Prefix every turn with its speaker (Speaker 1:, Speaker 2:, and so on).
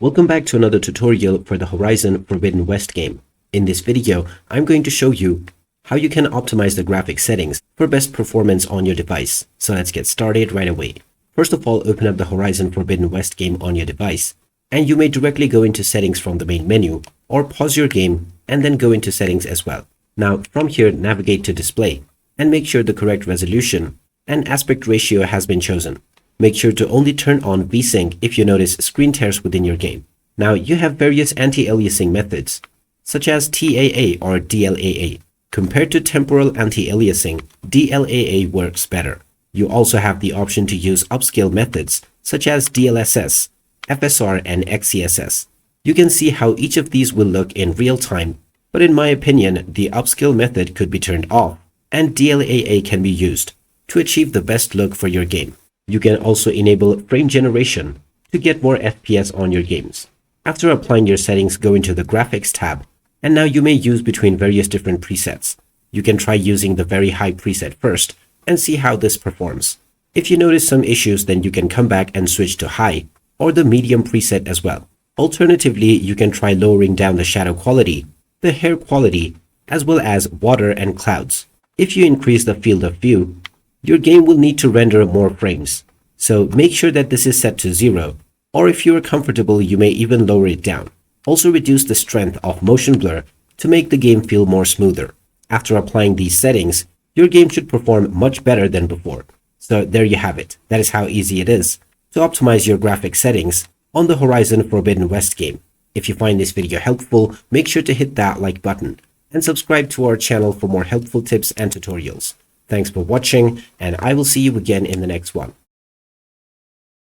Speaker 1: Welcome back to another tutorial for the Horizon Forbidden West game. In this video, I'm going to show you how you can optimize the graphic settings for best performance on your device. So let's get started right away. First of all, open up the Horizon Forbidden West game on your device, and you may directly go into settings from the main menu, or pause your game and then go into settings as well. Now from here, navigate to display and make sure the correct resolution and aspect ratio has been chosen. Make sure to only turn on VSync if you notice screen tears within your game. Now you have various anti-aliasing methods, such as TAA or DLAA. Compared to temporal anti-aliasing, DLAA works better. You also have the option to use upscale methods, such as DLSS, FSR, and XeSS. You can see how each of these will look in real time, but in my opinion, the upscale method could be turned off, and DLAA can be used to achieve the best look for your game. You can also enable frame generation to get more FPS on your games. After applying your settings, go into the Graphics tab, and now you may use between various different presets. You can try using the very high preset first and see how this performs. If you notice some issues, then you can come back and switch to high or the medium preset as well. Alternatively, you can try lowering down the shadow quality, the hair quality, as well as water and clouds. If you increase the field of view, your game will need to render more frames. So make sure that this is set to 0, or if you are comfortable, you may even lower it down. Also reduce the strength of motion blur to make the game feel more smoother. After applying these settings, your game should perform much better than before. So there you have it. That is how easy it is to optimize your graphic settings on the Horizon Forbidden West game. If you find this video helpful, make sure to hit that like button and subscribe to our channel for more helpful tips and tutorials. Thanks for watching, and I will see you again in the next one.